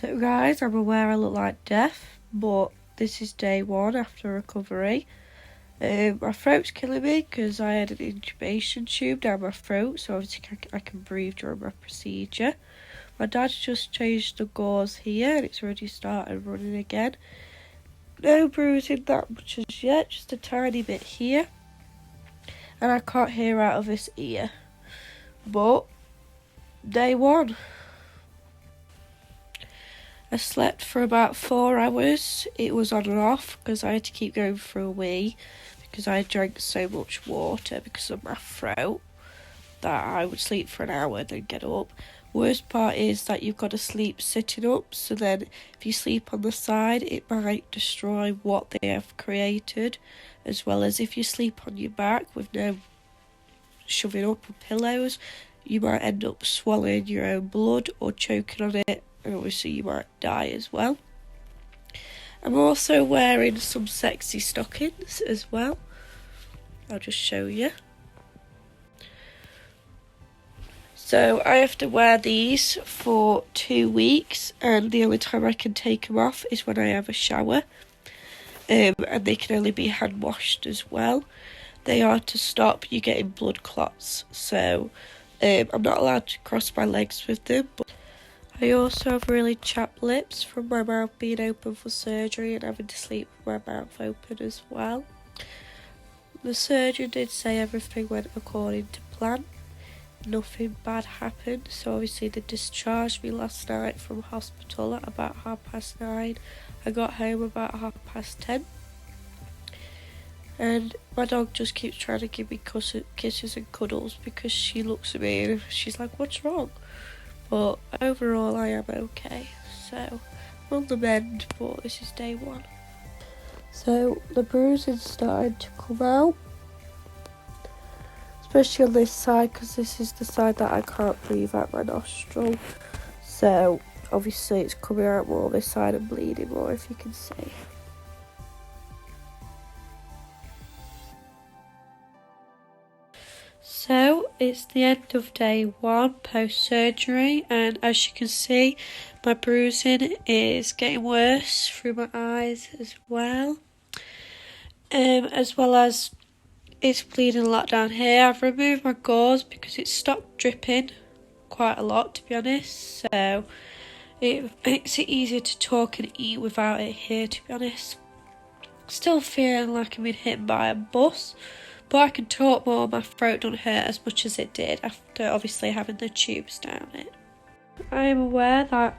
So guys, I'm aware I look like death, but this is day one after recovery. My throat's killing me because I had an intubation tube down my throat, so obviously I can breathe during my procedure. My dad's just changed the gauze here and it's already started running again. No bruising that much as yet, just a tiny bit here. And I can't hear out of this ear. But, day one. I slept for about 4 hours. It was on and off because I had to keep going for a wee because I drank so much water because of my throat that I would sleep for an hour and then get up. Worst part is that you've got to sleep sitting up, so then if you sleep on the side it might destroy what they have created, as well as if you sleep on your back with no shoving up of pillows, you might end up swallowing your own blood or choking on it, and obviously you might die as well. I'm also wearing some sexy stockings as well. I'll just show you. So I have to wear these for 2 weeks, and the only time I can take them off is when I have a shower. And they can only be hand washed as well. They are to stop you getting blood clots, so I'm not allowed to cross my legs with them. But I also have really chapped lips from my mouth being open for surgery and having to sleep with my mouth open as well. The surgeon did say everything went according to plan. Nothing bad happened, so obviously they discharged me last night from hospital at about 9:30. I got home about 10:30. And my dog just keeps trying to give me kisses and cuddles because she looks at me and she's like, what's wrong? But overall I am okay, so I'm on the mend, but this is day one. So the bruising started to come out, especially on this side because this is the side that I can't breathe out my nostril. So obviously it's coming out more this side and bleeding more, if you can see. So it's the end of day one post-surgery, and as you can see my bruising is getting worse through my eyes as well as it's bleeding a lot down here. I've removed my gauze because it stopped dripping quite a lot, to be honest, so it makes it easier to talk and eat without it here, to be honest. Still feeling like I'm being hit by a bus, but I can talk more, my throat don't hurt as much as it did after obviously having the tubes down it. I am aware that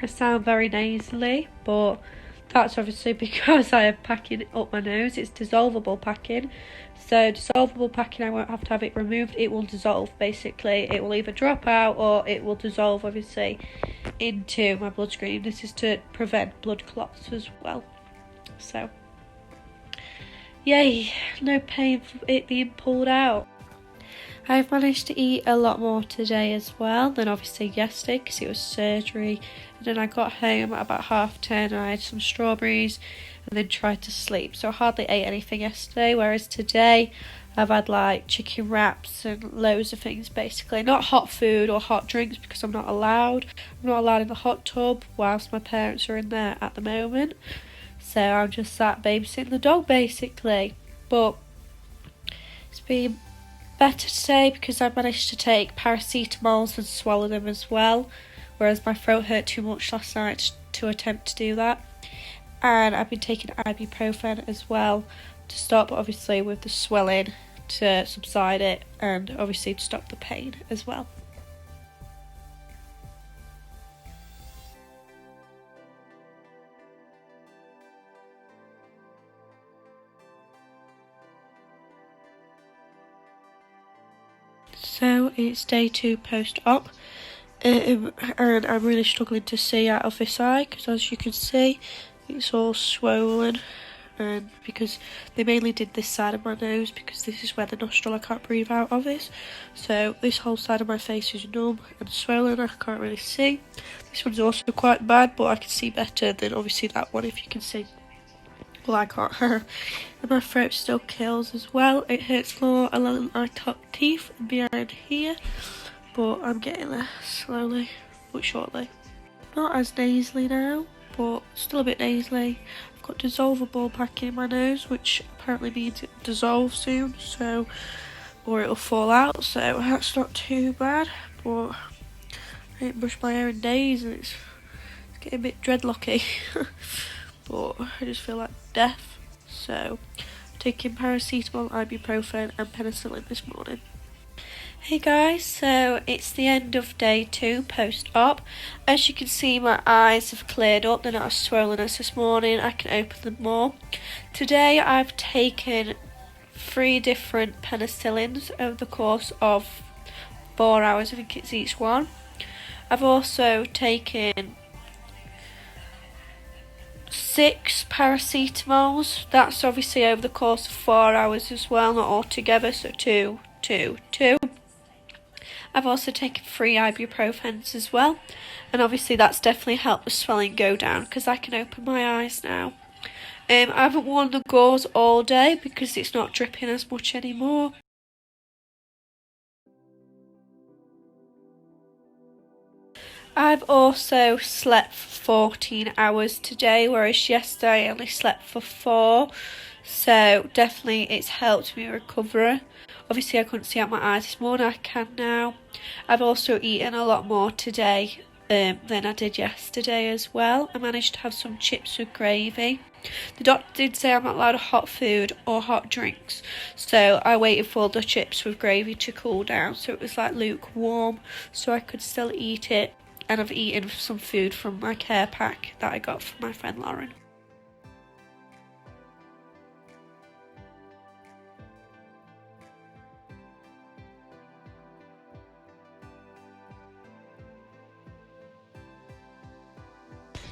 I sound very nasally, but that's obviously because I am packing up my nose. It's dissolvable packing, so dissolvable packing, I won't have to have it removed. It will dissolve, basically. It will either drop out or it will dissolve obviously into my bloodstream. This is to prevent blood clots as well. So yay, no pain for it being pulled out. I've managed to eat a lot more today as well than obviously yesterday because it was surgery, and then I got home at about 10:30 and I had some strawberries and then tried to sleep, so I hardly ate anything yesterday, whereas today I've had like chicken wraps and loads of things, basically. Not hot food or hot drinks because I'm not allowed. I'm not allowed in the hot tub whilst my parents are in there at the moment. So I'm just sat babysitting the dog, basically. But it's been better today because I managed to take paracetamols and swallow them as well, whereas my throat hurt too much last night to attempt to do that. And I've been taking ibuprofen as well to stop, obviously, with the swelling, to subside it, and obviously to stop the pain as well. So it's day 2 post-op, and I'm really struggling to see out of this eye because, as you can see, it's all swollen, and because they mainly did this side of my nose because this is where the nostril I can't breathe out of is. So this whole side of my face is numb and swollen. I can't really see. This one's also quite bad, but I can see better than obviously that one, if you can see. Well, I can't. And my throat still kills as well. It hurts more along my top teeth and behind here, but I'm getting there slowly but surely. Not as nasally now, but still a bit nasally. I've got dissolvable packing in my nose, which apparently means it dissolves soon, so, or it'll fall out, so that's not too bad. But I didn't brush my hair in days and it's getting a bit dreadlocky. But I just feel like death, so taking paracetamol, ibuprofen and penicillin this morning. Hey guys, so it's the end of day 2 post-op. As you can see, my eyes have cleared up, they're not as swollen as this morning, I can open them more. Today I've taken 3 different penicillins over the course of 4 hours, I think it's each one. I've also taken 6 paracetamols, that's obviously over the course of 4 hours as well, not all together, so 2, 2, 2. I've also taken 3 ibuprofens as well, and obviously that's definitely helped the swelling go down because I can open my eyes now. I haven't worn the gauze all day because it's not dripping as much anymore. I've also slept for 14 hours today, whereas yesterday I only slept for 4, so definitely it's helped me recover. Obviously I couldn't see out my eyes this morning, I can now. I've also eaten a lot more today than I did yesterday as well. I managed to have some chips with gravy. The doctor did say I'm not allowed hot food or hot drinks, so I waited for the chips with gravy to cool down so it was like lukewarm so I could still eat it. And I've eaten some food from my care pack that I got from my friend Lauren.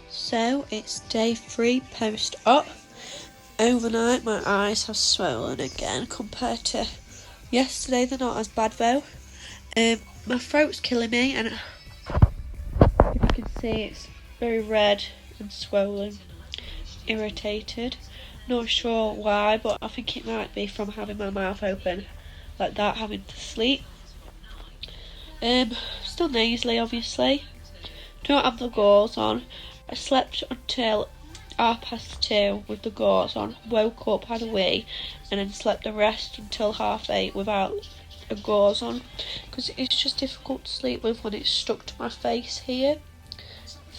So it's day 3 post-op. Overnight my eyes have swollen again compared to yesterday. They're not as bad though. My throat's killing me, and if you can see it's very red and swollen, irritated. Not sure why, but I think it might be from having my mouth open like that, having to sleep. Still nasally obviously. Don't have the gauze on. I slept until 2:30 with the gauze on, woke up, had a wee, and then slept the rest until 8:30 without a gauze on, because it's just difficult to sleep with when it's stuck to my face here.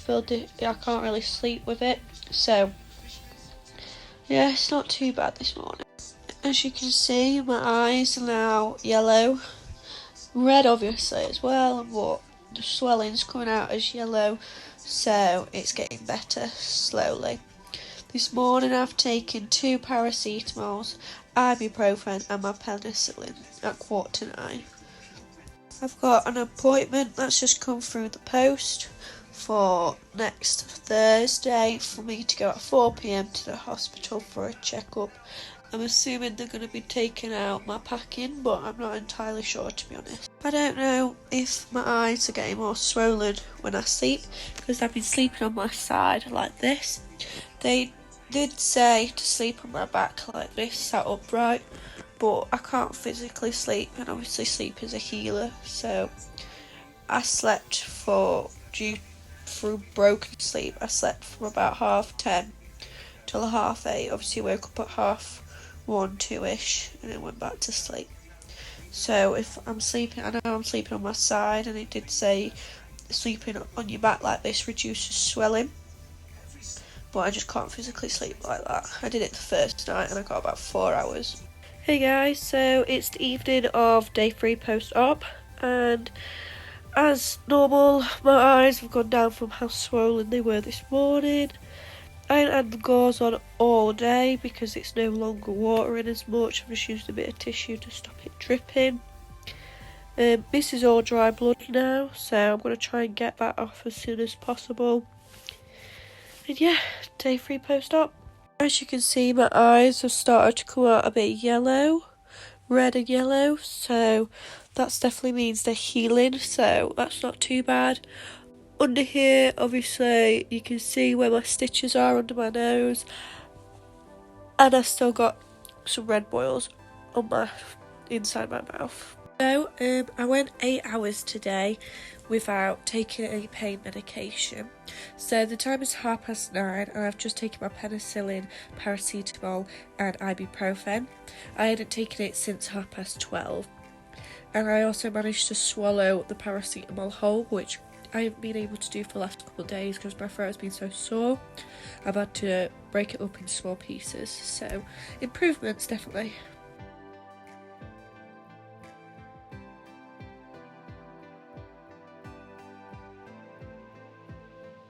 I can't really sleep with it, so yeah, it's not too bad this morning. As you can see, my eyes are now yellow, red obviously as well, but the swelling's coming out as yellow, so it's getting better slowly. This morning I've taken 2 paracetamols, ibuprofen and my penicillin at 8:45. I've got an appointment that's just come through the post for next Thursday for me to go at 4 PM to the hospital for a checkup. I'm assuming they're going to be taking out my packing, but I'm not entirely sure, to be honest. I don't know if my eyes are getting more swollen when I sleep, because I've been sleeping on my side like this. They did say to sleep on my back like this, sat upright, but I can't physically sleep, and obviously sleep is a healer, so I slept through broken sleep. I slept from about 10:30 till 8:30. Obviously woke up at 1:30, 2ish, and then went back to sleep. So if I'm sleeping, I know I'm sleeping on my side, and it did say sleeping on your back like this reduces swelling, but I just can't physically sleep like that. I did it the first night and I got about 4 hours. Hey guys, so it's the evening of day 3 post-op, and as normal, my eyes have gone down from how swollen they were this morning. I ain't had the gauze on all day because it's no longer watering as much. I'm just using a bit of tissue to stop it dripping. This is all dry blood now, so I'm going to try and get that off as soon as possible. And yeah, day 3 post-op. As you can see, my eyes have started to come out a bit yellow, red and yellow, so that definitely means they're healing, so that's not too bad. Under here, obviously, you can see where my stitches are under my nose, and I've still got some red boils on my inside my mouth. So I went 8 hours today without taking any pain medication. So the time is 9:30 and I've just taken my penicillin, paracetamol and ibuprofen. I hadn't taken it since 12:30. And I also managed to swallow the paracetamol whole, which I haven't been able to do for the last couple of days because my throat has been so sore. I've had to break it up in small pieces, so improvements definitely.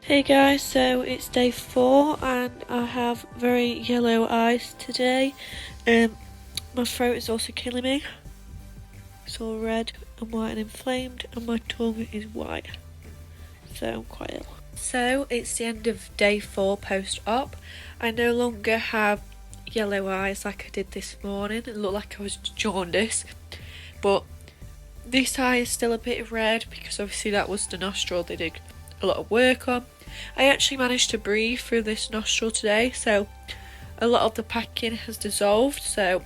Hey guys, so it's day 4 and I have very yellow eyes today. My throat is also killing me. It's all red and white and inflamed and my tongue is white. So I'm quite ill. So it's the end of day 4 post-op. I no longer have yellow eyes like I did this morning. It looked like I was jaundiced. But this eye is still a bit red because obviously that was the nostril they did a lot of work on. I actually managed to breathe through this nostril today, so a lot of the packing has dissolved, so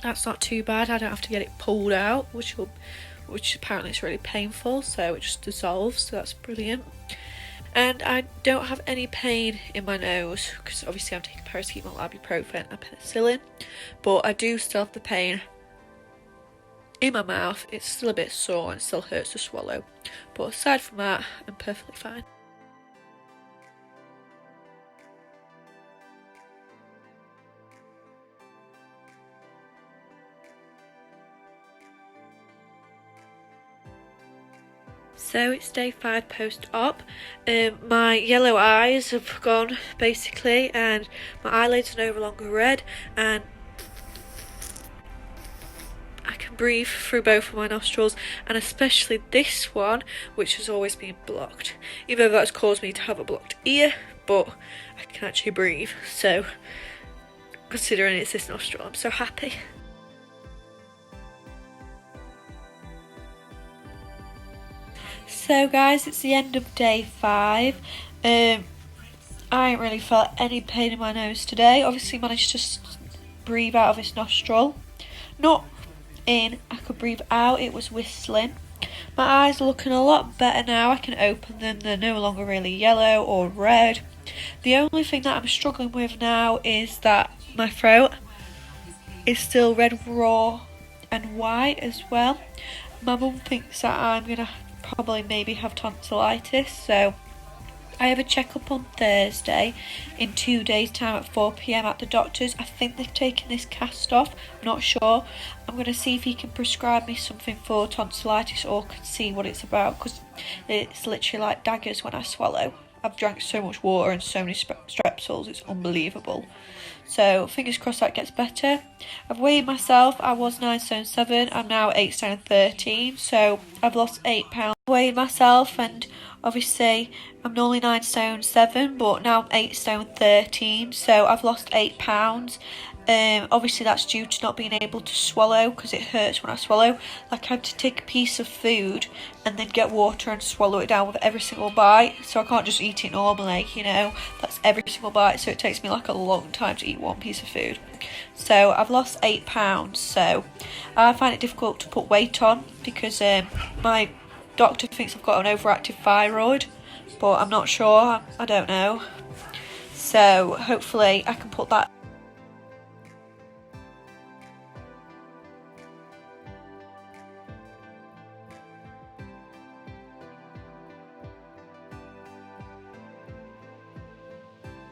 that's not too bad. I don't have to get it pulled out, which apparently is really painful, so it just dissolves, so that's brilliant. And I don't have any pain in my nose because obviously I'm taking paracetamol, ibuprofen and penicillin, but I do still have the pain in my mouth. It's still a bit sore and still hurts to swallow, but aside from that I'm perfectly fine. So it's day 5 post-op. My yellow eyes have gone basically and my eyelids are no longer red and I can breathe through both of my nostrils, and especially this one, which has always been blocked. Even though that's caused me to have a blocked ear, but I can actually breathe. So considering it's this nostril, I'm so happy. So guys, it's the end of day 5. I ain't really felt any pain in my nose today. Obviously managed to breathe out of this nostril. Not in, I could breathe out, it was whistling. My eyes are looking a lot better now. I can open them, they're no longer really yellow or red. The only thing that I'm struggling with now is that my throat is still red, raw and white as well. My mum thinks that I'm gonna probably maybe have tonsillitis, so I have a checkup on Thursday in 2 days time at 4 PM at the doctor's. I think they've taken this cast off, I'm not sure. I'm going to see if he can prescribe me something for tonsillitis or can see what it's about, because it's literally like daggers when I swallow. I've drank so much water and so many strepsils, it's unbelievable. So fingers crossed that gets better. I've weighed myself, I was 9 stone 7, I'm now 8 stone 13, so I've lost 8 pounds. I weighed myself and obviously I'm only 9 stone 7, but now I'm 8 stone 13, so I've lost 8 pounds. Obviously that's due to not being able to swallow because it hurts when I swallow. Like I have to take a piece of food and then get water and swallow it down with every single bite, so I can't just eat it normally, you know, that's every single bite, so it takes me like a long time to eat one piece of food. So I've lost 8 pounds, so I find it difficult to put weight on because my doctor thinks I've got an overactive thyroid, but I'm not sure, I don't know. So hopefully I can put that.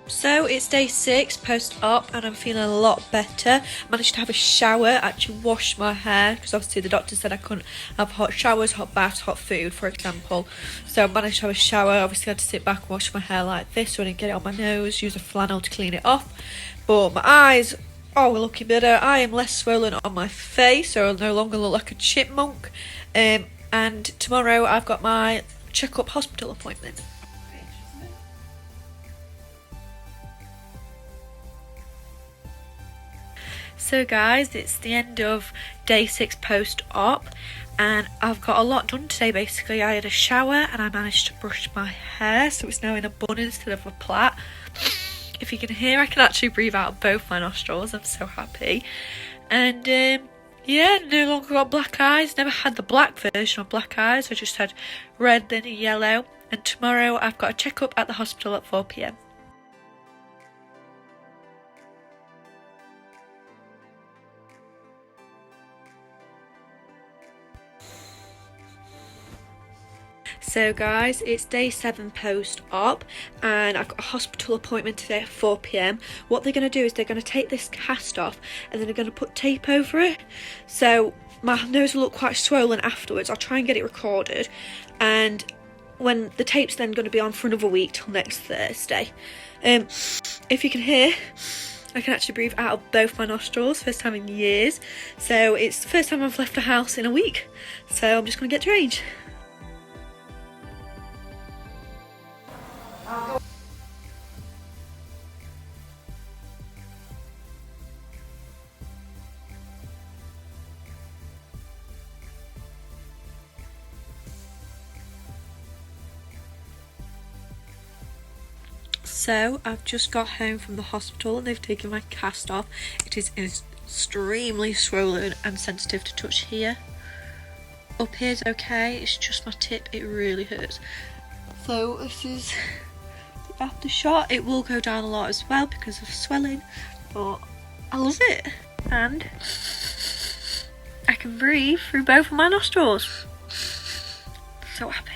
So it's day 6 post-op and I'm feeling a lot better. I managed to have a shower, actually wash my hair, because obviously the doctor said I couldn't have hot showers, hot baths, hot food, for example. So I managed to have a shower. Obviously I had to sit back and wash my hair like this so I didn't get it on my nose, use a flannel to clean it off. But my eyes, oh, we're looking better. I am less swollen on my face, so I no longer look like a chipmunk. And tomorrow I've got my check-up hospital appointment. So guys, it's the end of day 6 post-op and I've got a lot done today basically. I had a shower and I managed to brush my hair so it's now in a bun instead of a plait. If you can hear, I can actually breathe out of both my nostrils, I'm so happy. And Yeah, no longer got black eyes. Never had the black version of black eyes. I just had red, then yellow. And tomorrow I've got a checkup at the hospital at 4 p.m. So guys, it's day 7 post-op and I've got a hospital appointment today at 4 p.m. What they're going to do is they're going to take this cast off and then they're going to put tape over it. So my nose will look quite swollen afterwards. I'll try and get it recorded, and when the tape's then going to be on for another week till next Thursday. If you can hear, I can actually breathe out of both my nostrils, first time in years. So it's the first time I've left the house in a week. So I'm just going to get changed. So I've just got home from the hospital and they've taken my cast off. It is extremely swollen and sensitive to touch here. Up here's okay, it's just my tip, it really hurts. So this is the after shot. It will go down a lot as well because of swelling, but I love it. And I can breathe through both of my nostrils. So happy.